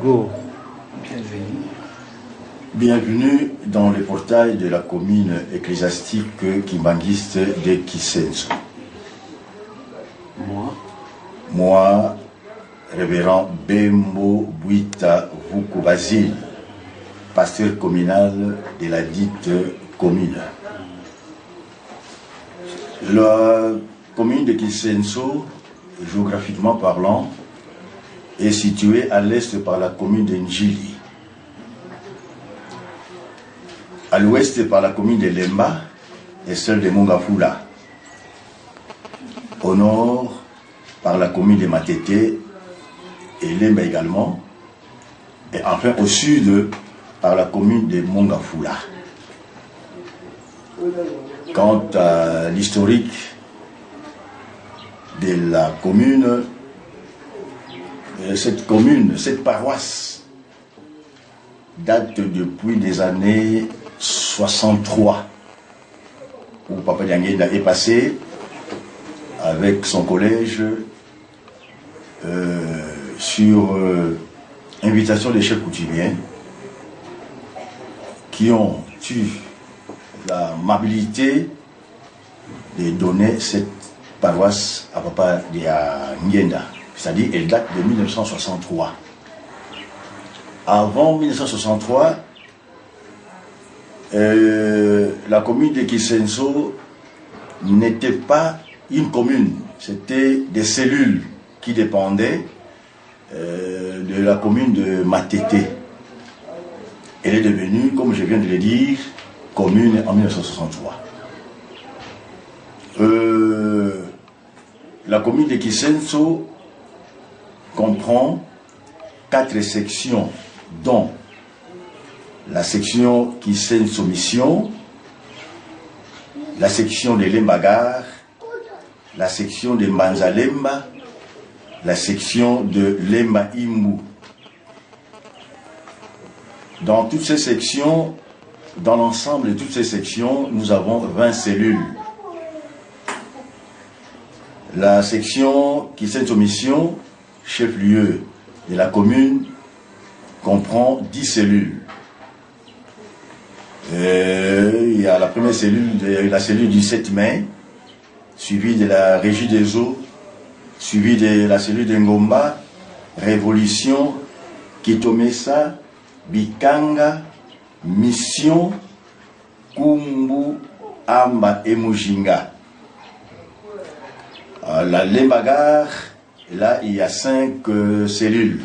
Go. Bienvenue dans le portail de la commune ecclésiastique kimbangiste de Kisenso. Moi, révérend Bembo Bouita Vuku Basile, pasteur communal de la dite commune. La commune de Kisenso, géographiquement parlant, est située à l'est par la commune de Njili, à l'ouest par la commune de Lemba et celle de Mongafula, au nord par la commune de Matete et Lemba également, et enfin au sud par la commune de Mongafula. Quant à l'historique de la commune, cette paroisse date depuis des années 63, où Papa Diangueda est passé avec son collège sur invitation des chefs coutumiers qui ont eu l'amabilité de donner cette paroisse à Papa Diangueda. C'est-à-dire, elle date de 1963. Avant 1963, la commune de Kisenso n'était pas une commune, c'était des cellules qui dépendaient de la commune de Matete. Elle est devenue, comme je viens de le dire, commune en 1963. La commune de Kisenso comprend 4 sections, dont la section Kisenso Mission, la section de Lembagar, la section de Mbanzalemba, la section de Lemba Imbu. Dans toutes ces sections, dans l'ensemble de toutes ces sections, nous avons 20 cellules. La section Kisenso Mission, chef-lieu de la commune, comprend 10 cellules. Il y a la première cellule, la cellule du 7 mai, suivie de la Régie des eaux, suivie de la cellule de Ngomba, Révolution, Kitomesa, Bikanga, Mission, Kumbu, Amba et Mujinga. La Lembagar, là, il y a 5 cellules.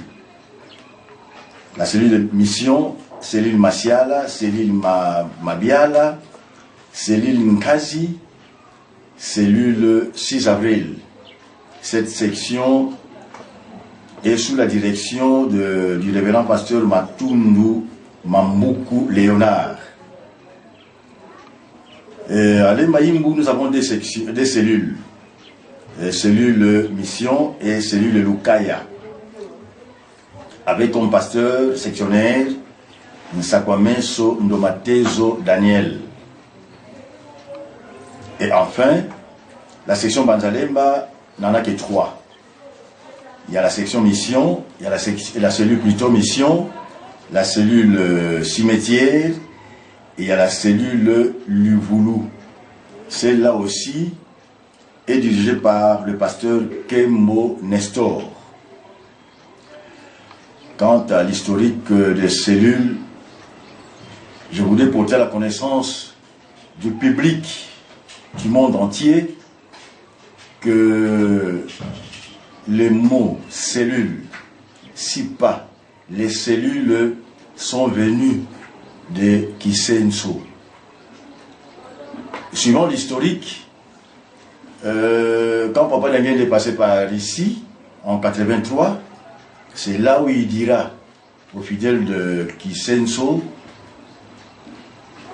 La cellule de mission, cellule Masiala, cellule Mabiala, cellule Nkazi, cellule 6 avril. Cette section est sous la direction du révérend pasteur Matundu Mambuku Léonard. À Lembaïmbu, nous avons des cellules. Cellule mission et cellule Lukaya, avec comme pasteur sectionnaire Nsakwameso Ndomatezo Daniel. Et enfin, la section Banzalemba n'en a que 3. Il y a la section mission, il y a la cellule plutôt mission, la cellule cimetière, et il y a la cellule Luvulu. Celle-là aussi est dirigé par le pasteur Kembo Nestor. Quant à l'historique des cellules, je voudrais porter à la connaissance du public du monde entier que les mots cellules, si pas les cellules sont venues de Kisenso. Suivant l'historique, quand Papa Diangueda est passé par ici, en 83, c'est là où il dira aux fidèles de Kisenso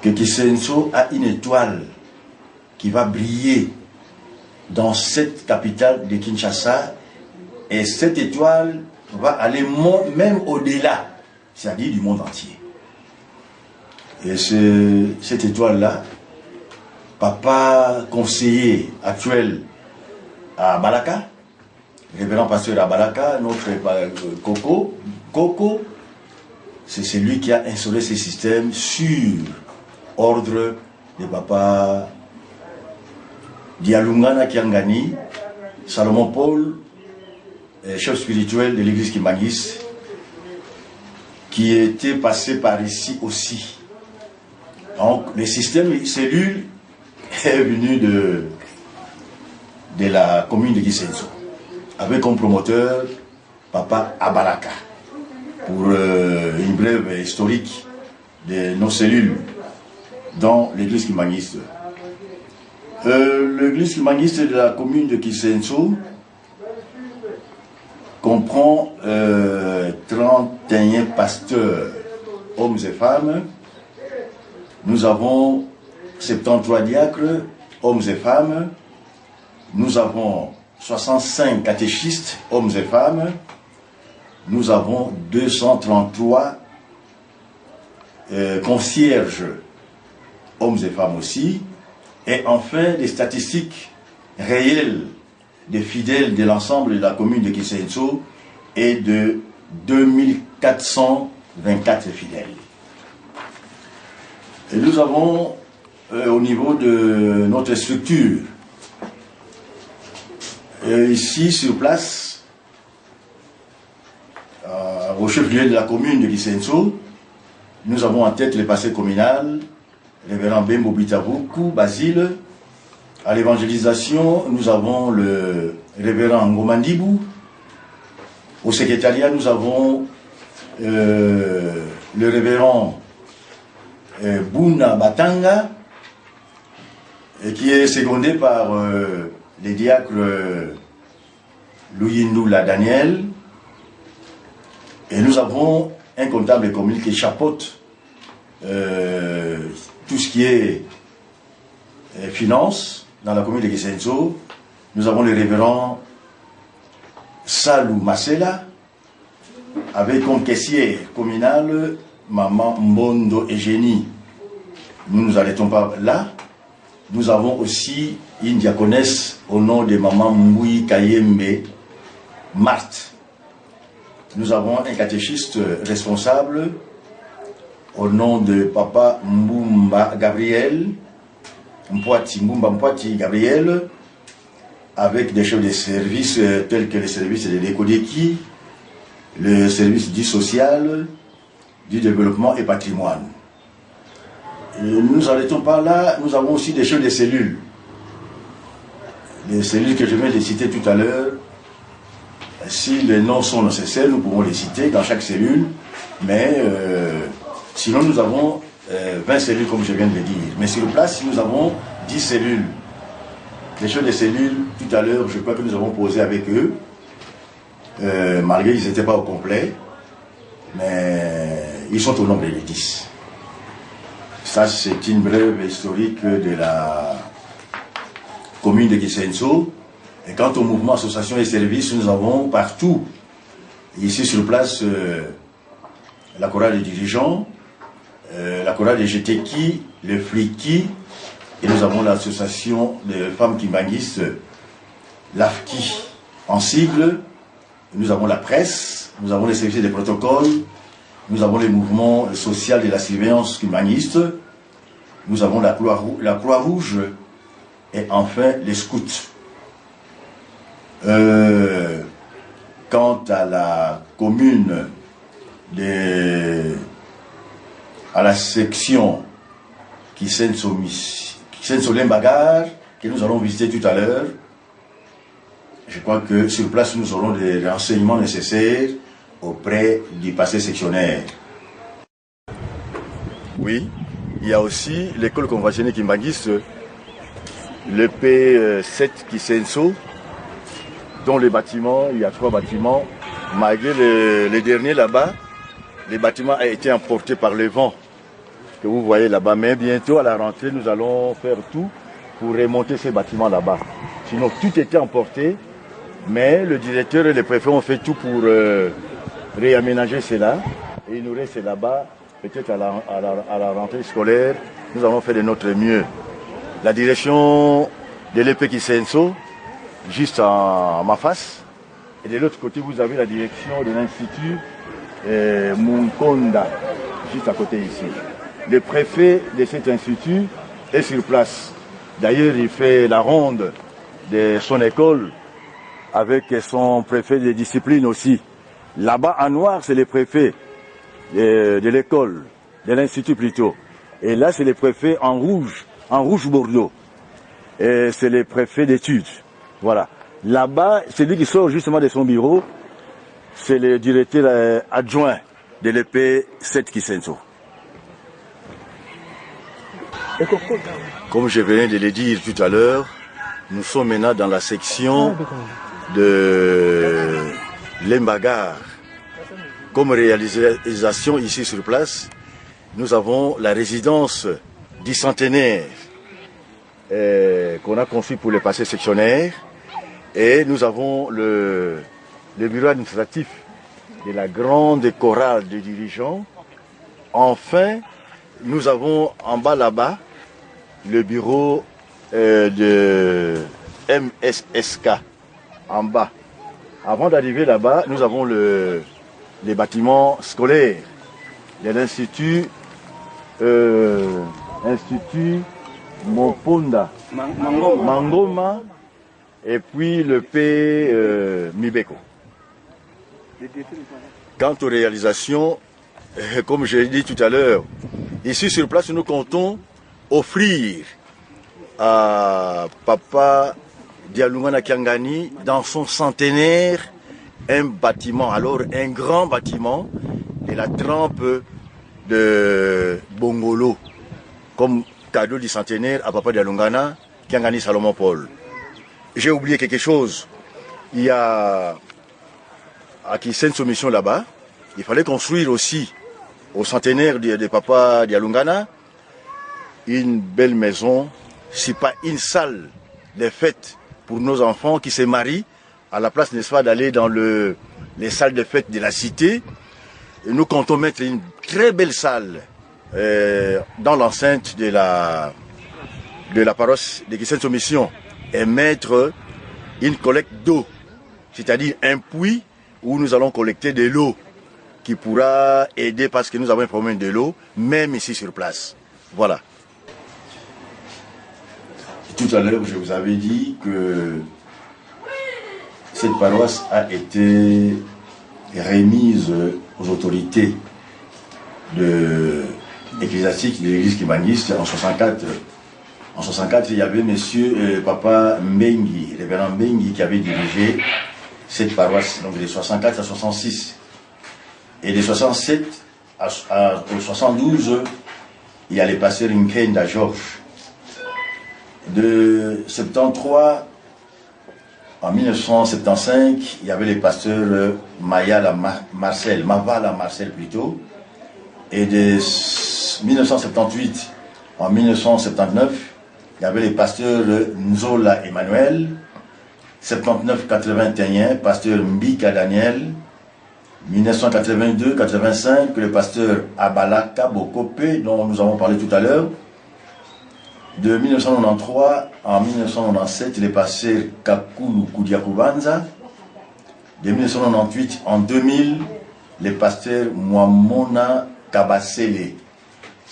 que Kisenso a une étoile qui va briller dans cette capitale de Kinshasa, et cette étoile va aller même au-delà, c'est-à-dire du monde entier. Et cette étoile-là, Papa conseiller actuel à Balaka, révérend pasteur Abalaka, notre Coco. Coco, c'est celui qui a instauré ce système sur ordre de papa Dialungana Kiangani, Salomon Paul, chef spirituel de l'église Kimbangis, qui était passé par ici aussi. Donc le système cellule est venu de la commune de Gisenso, avec comme promoteur papa Abalaka, pour une brève historique de nos cellules dans l'église kimbanguiste. L'église kimbanguiste de la commune de Kisenso comprend 31 pasteurs, hommes et femmes. Nous avons 73 diacres, hommes et femmes. Nous avons 65 catéchistes, hommes et femmes. Nous avons 233 concierges, hommes et femmes aussi. Et enfin, des statistiques réelles des fidèles de l'ensemble de la commune de Kisenso est de 2424 fidèles. Et nous avons, au niveau de notre structure, ici sur place, au chef-lieu de la commune de Kisenso, nous avons en tête le passé communal, révérend Bembo Bitabuku, Basile. À l'évangélisation, nous avons le révérend Ngomandibou. Au secrétariat, nous avons le révérend Buna Batanga, qui est secondé par les diacres Louis-Noula Daniel. Et nous avons un comptable communal qui chapeaute tout ce qui est finance dans la commune de Kisenso. Nous avons le révérend Salou Masela, avec comme caissière communale Maman Mbondo et Génie. Nous ne nous arrêtons pas là. Nous avons aussi une diaconesse au nom de Maman Mboui Kayembe Marthe. Nous avons un catéchiste responsable au nom de Papa Mbumba Gabriel, Mbumba Mpouati Gabriel, avec des chefs de service tels que le service de l'écodéki, le service du social, du développement et patrimoine. Nous ne nous arrêtons pas là, nous avons aussi des chefs de cellules. Les cellules que je viens de citer tout à l'heure, si les noms sont nécessaires, nous pouvons les citer dans chaque cellule, mais sinon nous avons 20 cellules comme je viens de le dire. Mais sur place, nous avons 10 cellules. Les chefs de cellules, tout à l'heure, je crois que nous avons posé avec eux, malgré qu'ils n'étaient pas au complet, mais ils sont au nombre de 10. Ça, c'est une brève historique de la commune de Kisenso. Et quant au mouvement association et services, nous avons partout, ici sur place, la chorale des dirigeants, la chorale des GTK, le FLIKI, et nous avons l'association des femmes kimbanguistes, l'AFKI en sigle. Nous avons la presse, nous avons les services des protocoles, nous avons les mouvements sociaux de la surveillance kimbanguiste, nous avons la Croix-Rouge et enfin les scouts. Quant à la commune, à la section Kisenso-Lembagar, que nous allons visiter tout à l'heure, je crois que sur place nous aurons des renseignements nécessaires auprès du passé sectionnaire. Oui, il y a aussi l'école conventionnelle kimbanguiste, le P7 Kisenso, dont les bâtiments, il y a 3 bâtiments, malgré les derniers là-bas, les bâtiments ont été emportés par le vent, que vous voyez là-bas. Mais bientôt, à la rentrée, nous allons faire tout pour remonter ces bâtiments là-bas. Sinon, tout était emporté, mais le directeur et les préfets ont fait tout pour réaménager cela. Et il nous reste là-bas, peut-être à la rentrée scolaire, nous allons faire de notre mieux. La direction de l'EP Kisenso, juste en ma face, Et de l'autre côté, vous avez la direction de l'Institut Munkonda, juste à côté ici. Le préfet de cet institut est sur place. D'ailleurs, il fait la ronde de son école avec son préfet de discipline aussi. Là-bas, en noir, c'est le préfet de l'école, de l'institut plutôt. Et là, c'est le préfet en rouge bordeaux. Et c'est le préfet d'études. Voilà. Là-bas, celui qui sort justement de son bureau, c'est le directeur adjoint de l'EP 7 Kisenso. Comme je venais de le dire tout à l'heure, nous sommes maintenant dans la section de l'Embagar. Comme réalisation ici sur place, nous avons la résidence du centenaire qu'on a conçue pour les passés sectionnaires et nous avons le bureau administratif de la grande chorale de dirigeants. Enfin, nous avons en bas là-bas le bureau de MSSK en bas. Avant d'arriver là-bas, nous avons les bâtiments scolaires de l'Institut Institut Moponda, Mangoma, et puis le P Mibeko. Quant aux réalisations, comme je l'ai dit tout à l'heure, ici sur place, nous comptons offrir à Papa Dialungana Kiangani, dans son centenaire, un bâtiment, alors un grand bâtiment de la trempe de Bongolo, comme cadeau du centenaire à Papa Dialungana Kiangani Salomon Paul. J'ai oublié quelque chose. Il y a à Kisenso Mission là-bas, il fallait construire aussi au centenaire de Papa Dialungana une belle maison, si pas une salle de fête pour nos enfants qui se marient, à la place, n'est-ce pas, d'aller dans les salles de fête de la cité. Et nous comptons mettre une très belle salle dans l'enceinte de la paroisse de Kisenso Mission et mettre une collecte d'eau, c'est-à-dire un puits où nous allons collecter de l'eau qui pourra aider parce que nous avons un problème de l'eau, même ici sur place. Voilà. Tout à l'heure, je vous avais dit que cette paroisse a été remise aux autorités ecclésiastiques de l'église kibaniste en 64. En 64, il y avait monsieur Papa Mbengi, révérend Mbengi, qui avait dirigé cette paroisse, donc de 64 à 66. Et de 67 au 72, il y a les pasteurs Nkenda Georges. De 73 en 1975, il y avait les pasteurs Mavala Marcel plutôt. Et de 1978 en 1979, il y avait les pasteurs Nzola Emmanuel. 79-81, pasteur Mbika Daniel. 1982-85, le pasteur Abalaka Bokope, dont nous avons parlé tout à l'heure. De 1993 en 1997, il est passé Kakulu Kudiakubanza. De 1998 en 2000, le pasteur Mwamona Kabasele.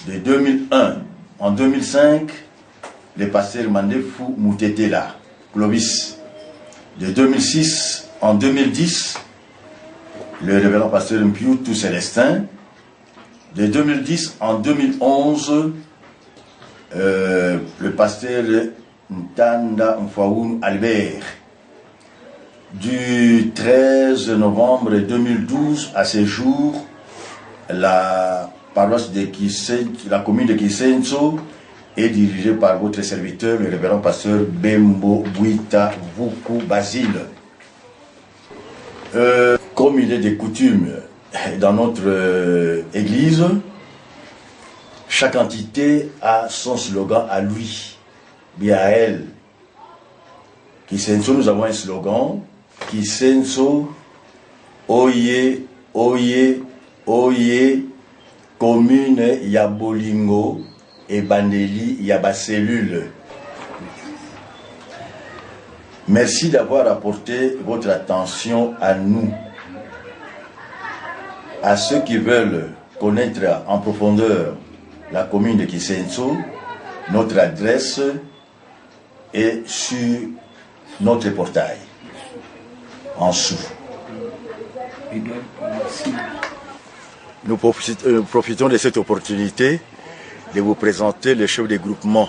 De 2001 en 2005, le pasteur Mandefu Moutetela, Clovis. De 2006 en 2010, le révérend pasteur Mpiou Tout Célestin. De 2010 en 2011, le pasteur Ntanda Mfaoun Albert. Du 13 novembre 2012 à ce jour, la paroisse de la commune de Kisenso est dirigée par votre serviteur, le révérend pasteur Bembo Bouita Vuku Basile. Comme il est de coutume dans notre église, chaque entité a son slogan à lui, bien à elle. Kisenso, nous avons un slogan, Kisenso, Oye, Oye, Oye, commune Yabolingo et Bandeli Yaba cellule. Merci d'avoir apporté votre attention à nous, à ceux qui veulent connaître en profondeur la commune de Kisenso. Notre adresse est sur notre portail, en dessous. Nous profitons de cette opportunité de vous présenter le chef de groupement.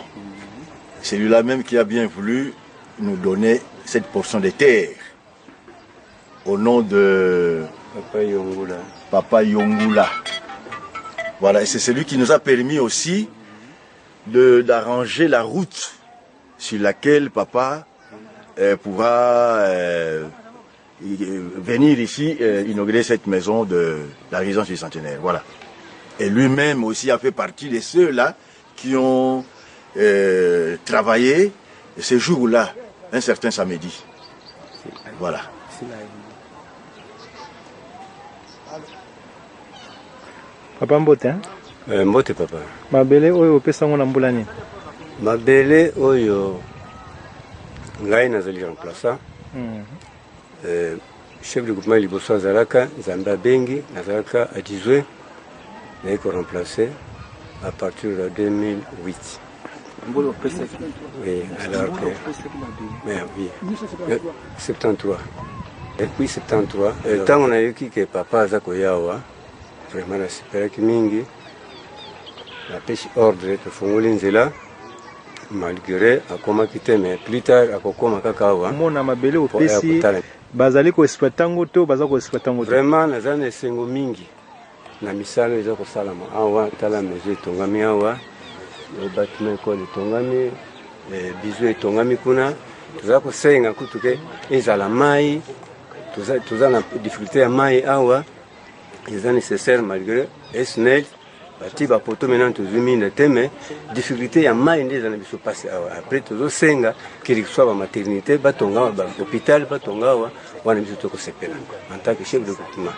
C'est lui-là même qui a bien voulu nous donner cette portion de terre au nom de Papa Yongula. Voilà, et c'est celui qui nous a permis aussi d'arranger la route sur laquelle Papa pourra venir ici inaugurer cette maison de la résidence du centenaire. Voilà. Et lui-même aussi a fait partie de ceux-là qui ont travaillé ce jour-là, un certain samedi. Voilà. Papa Mbote, hein? Mbote papa. Mabele oyo pesa ngona mbula nini? Mabele oyo ngai nazali remplaçant. Chef de groupement liboso azalaka Nzambe bengi nazalaka à 18 mais qu'on remplacé à partir de 2008. Oui, alors que mais oui, 73. Et puis 73, tant on a eu que papa azakoyawa vraiment la super mingi la pêche ordre tofunguli nzela malgré akoma kite mais plus tard akokoma kakawa mona mabele opesi bazali ko exploitango to baza ko exploitango vraiment nazana esengo mingi na misalo eza ko salama awa tala meje tongami awa le bâtiment ko tongami bizu etongami kuna tuza ko senga kutuke ezala mai tuza na difficulté ya mai awa ils sont nécessaires malgré SNEL bati ba poto maintenant tous mine teme difficulté ya mai ndeza na biso passe après tous senga kili soit ba maternité batonga ba hôpital batonga wana biso toko sepela en tant que chef de groupement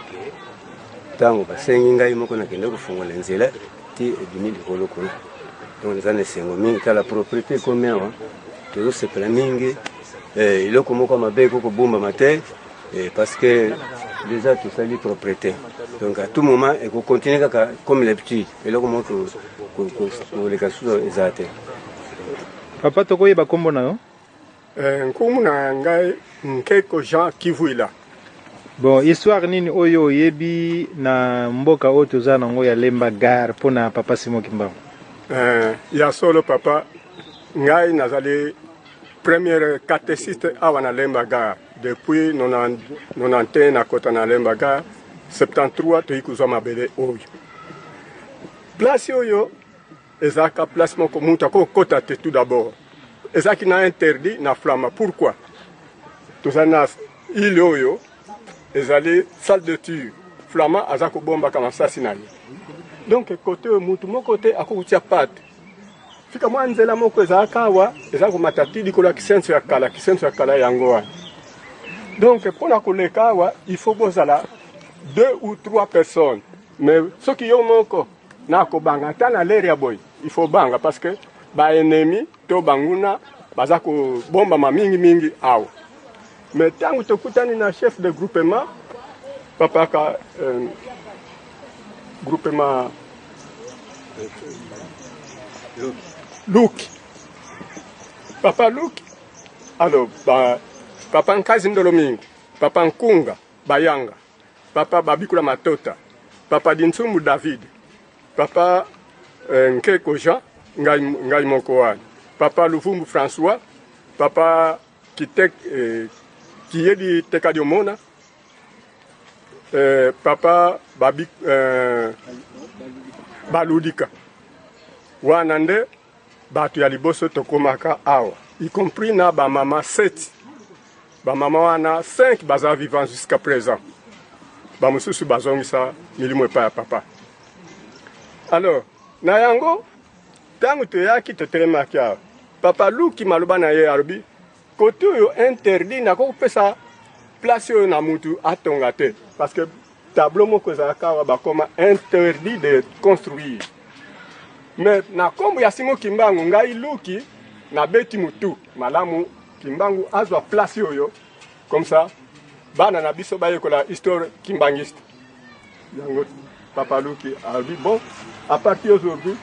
tango ba sengi ngai moko na kende ko fungola nzela ti ebimi likolo kuna donc les années sengo mingi kala propriété comme awa tous sepela mingi iloko moko mabeko ko bomba matin parce que déjà tout ça est propriété. Donc à tout moment, il faut continuer comme les petits. Et là, comment les cas exacts. Papa, tu connais pas comment non? Comme na ngai quelque gens qui voient. Bon, histoire nini oyo yebi na mboka oto za na ngoya lemba gar pona papa Simon Kimba. Ya solo papa ngai nazali premier catéchiste awana lemba gar. Depuis 91 na kota na lembaga 73 toikuzwa mabele oyo place oyo ezaka place moko muta ko kota te tout d'abord ezaki na interdit na flama pourquoi tozana ile oyo ezali salle de tir flama azako bomba kama sasi na ye donc côté mutu moko te akokutia pate fika mwanzela moko ezaka wa ezako matati dikola kisenso ya kala yango wa. Donc, pour la collecte, il faut que 2 ou 3 personnes. Mais ceux qui ont encore, il faut banga parce que les ennemis, to banguna, bazako bomba ma mingi awa. Mais tant que tu as un chef de groupement, papa ka groupement Luke. Papa Luke. Alors, Papa Nkazi Ndolomingi, Papa Nkunga, Bayanga, Papa Babikula Matota, Papa Dinsumu David, Papa Nkeko Jean, Ngai Mokoani, Papa Luvumbu François, Papa Kiyedi Tekadiomona, Papa Baludika, Wanande, Batu ya liboso tokomaka awa, y compris na ba mama 7. Ba maman wana 5 baza vivants jusqu'à présent. Ba mususu bazongisa milimo pa papa. Alors, na yango tangu to yaki to telema kya. Papa Luki maloba na ye arbi côté yo interdit na ko pesa place yo na mutu atonga te parce que tableau moko za kawa ba koma interdit de construire. Mais na kombo ya Simon Kimbangu ngai Luki na beti mutu malamu Kimbangu azwa place yoyo comme ça bana na biso ba yekola histoire kimbangiste yango papa Luki a dit bon à partir d'aujourd'hui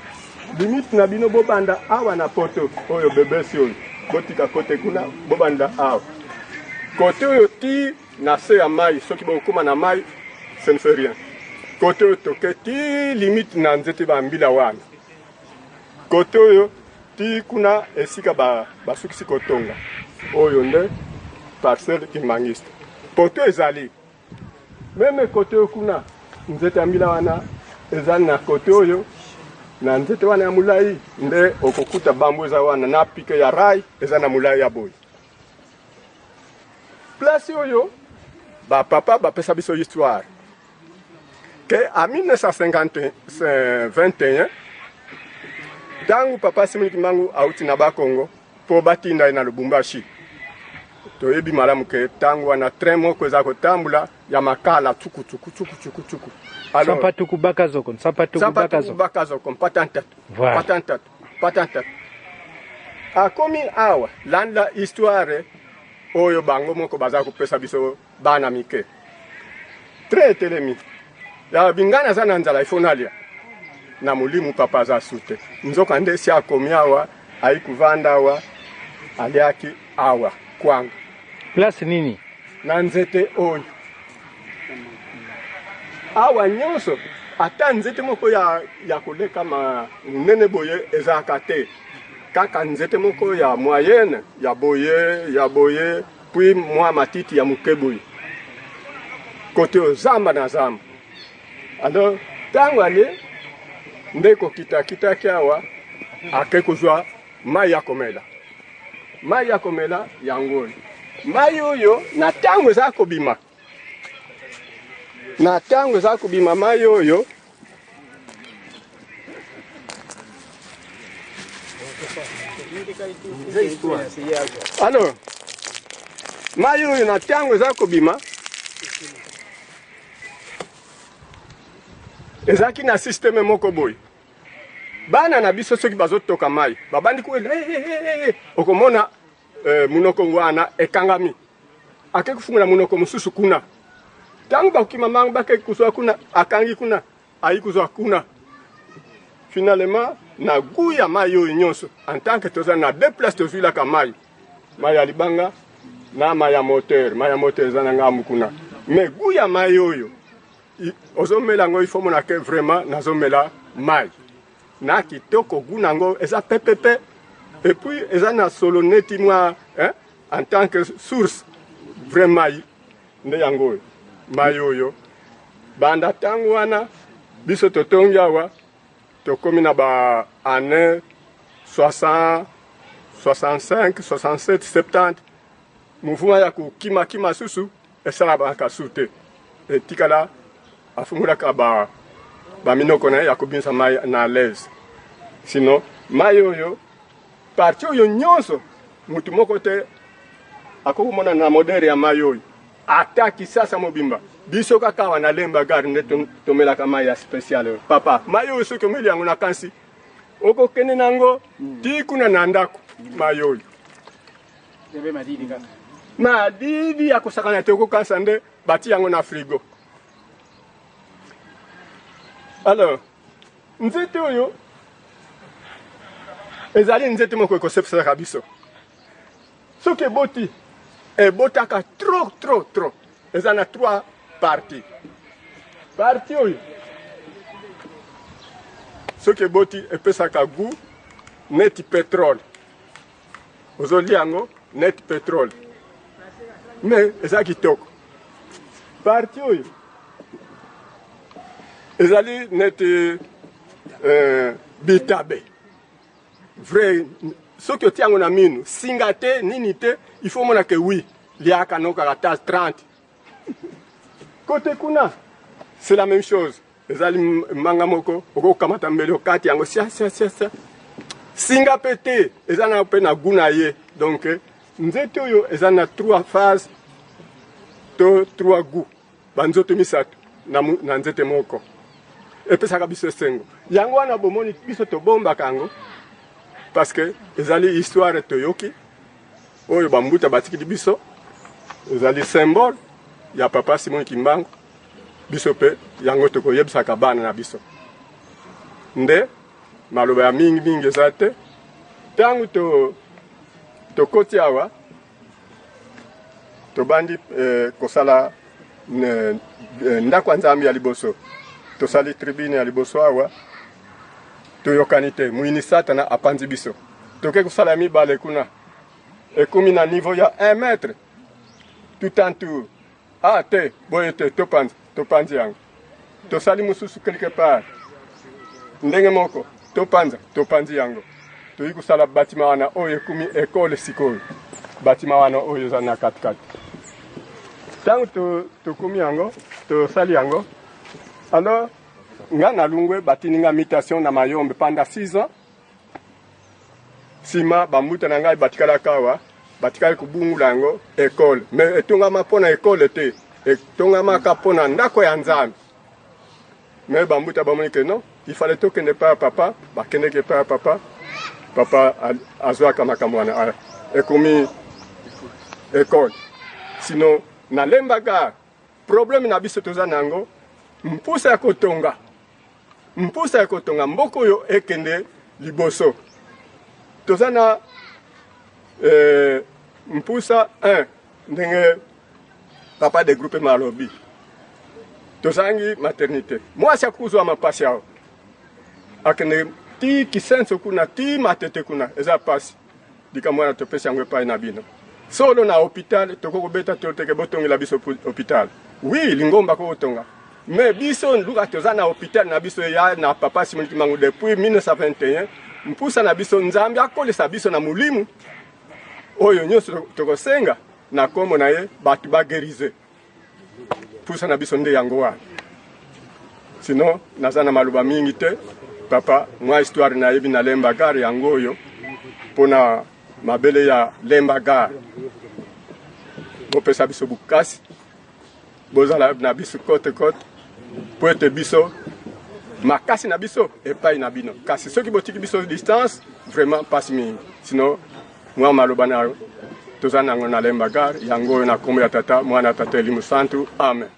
limite na bino bobanda awa na poto oyo bébé si oyo botika kote kuna bobanda awa côté oyo ti na se ya mai soki bokoma na mai ça ne fait rien côté oyo toke ti limite na nzete bambila wana côté oyo ti kuna esika basukisi kotonga oyo nde parcelle kimbangiste poto ezali meme côté oyo kuna nzete ya mbila wana ezali na côté oyo na nzete wana ya mulai nde okokuta bambu eza wana na pike ya rai eza na mulai ya boy place oyo papa bapesa biso histoire que en 1921 tangu papa Simon Kimbangu auti na Bakongo po batinda na Lubumbashi toyebi malamu ke tangu wana train moko eza kotambula ya makala tuku alors Sampatuku Bakazoko patantatu akomi awa landa histoire oyo bango moko baza kopesa biso bana mike très telemi ya bingana za na nzala ifonalia na mulimu papa za sute nzoka nde si akomi awa aikuvanda awa aliaki awa kwangu place nini na nzete oyo awa nyonso ata nzete moko ya koleka ma nene boye ezaka te kaka nzete moko ya moyenne ya boye puis mwa matiti ya mukeboyi kote ozamba na zamba alors tango ale ndeko kita kiawa ake kozwa mai ya komela yango mai oyo na tango eza kobima mai oyo alors mai oyo na tango eza kobima ezaki na systeme moko boy bana na biso soki bazotoka mai babandi ko okomona munoko wana ekangami ake kufungula munoko mususu kuna tangu bakima mangu bake kuzwa kuna akangi kuna aikuzwa kuna finalement na guya mai oyo nyonso en tant que toza na deux places tozwila ka mai ya libanga na mai ya moteur eza nga mukuna mais guya mai oyo ozomela ngo ifo mona ke vraiment nazomela mai na kitoko gunango eza pepepe et puis eza na solo neti moi en tant que source vraiment nde yango mai oyo banda tango wana biso totongi awa tokomi na ba année 60 65 67 70 mouvement ya kima susu esala banka sute etikala afungulaka ba minoko na ya kobinisa mai na l'aise sinon mai oyo parti oyo nyonso mutu moko te akokomona na modere ya mai oyo ataki sasa mobimba biso kaka wana lemba gare nde tomelaka mai ya spécial papa mai oyo soki omeli yango na kansi okokende nango ti kuna na ndako mai oyo madidi ya kosakana te okokanisa nde bati yango na frigo. Alors nzete oyo ezali nzete moko ekosepesaka biso soki eboti ebotaka trop eza na 3 parties oyo soki eboti epesaka goût neti pétrole ozolia yango neti pétrole mais eza kitoko partie oyo ezali neti bitabe vrai soki otia yango na minu singa te nini te il faut mona ke oui liaka nokaka ta 30 côté kuna c'est la même chose ezali manga moko okokamata mbele okati yango sia singa pete eza na pe na guna ye donc nzete oyo eza na 3 phases to 3 goûts banzoto misato na nzete moko epesaka biso sengo yango wana bomoni biso tobombaka yango parce que ezali histoire toyoki oyo bambuta batikili biso ezali symbole ya papa Simon Kimbangu biso pe yango tokoyebisaka bana na biso nde maloba ya mingi eza te ntango tokoti awa tobandi kosala ndako ya Nzambe ya liboso tosali tribune ya liboso awa toyokani te muini Satana apanzi biso toke kosala mibale kuna ekumi na niveau ya 1 mètre tout en tout te boye te topanzi yango tosali mususu quelque part ndenge moko topanzi yango toyi kosala batima wana oyo ekumi ekole sikoyo batima wana oyo eza na katikati ntango tokumi yango tosali yango alors nga na Lungwe batininga mutation na Mayombe pendant 6 ans sima bamuta na ngai batikala kawa batikali kubungula yango école mais etongama pona école te etongama ka pona ndako ya Nzambe mais bamuta bamoni que non il fallait tokende pa papa bakende ke pa papa azwaka makambo wana ekomi école sinon na Lemba Gare problème na biso toza nango mpusa ya kotonga mboko oyo ekende liboso toza na mpusa 1 ndenge papa de groupe malobi tozangi maternité mwasi akuzwa mapasi yao akende ti kisenso kuna ti matete kuna eza pasi dika mwana topesi yango epai na bino solo na hôpital tokokobeta toteke botongela biso hôpital oui lingomba kotonga mais biso nduka toza na hôpital na biso ya na papa Simon Kimbangu depuis 1921 mpusa na biso Nzambe akolesa biso na mulimu oyo nyonso tokosenga na kombo na ye batu bagerize mpusa na biso nde yango wana sinon naza na maluba mingi te papa mwa histoire na yebi na Lemba Gare yango oyo pona mabele ya Lemba Gare bopesa biso bukasi bozala na biso kote po ete biso makasi na biso epai na bino kasi soki botiki biso distance vraiment pasi mingi sinon mwa maloba na toza nango na Lemba Gare yango oyo na kombo ya tata mwana tata Elimu Santu amen.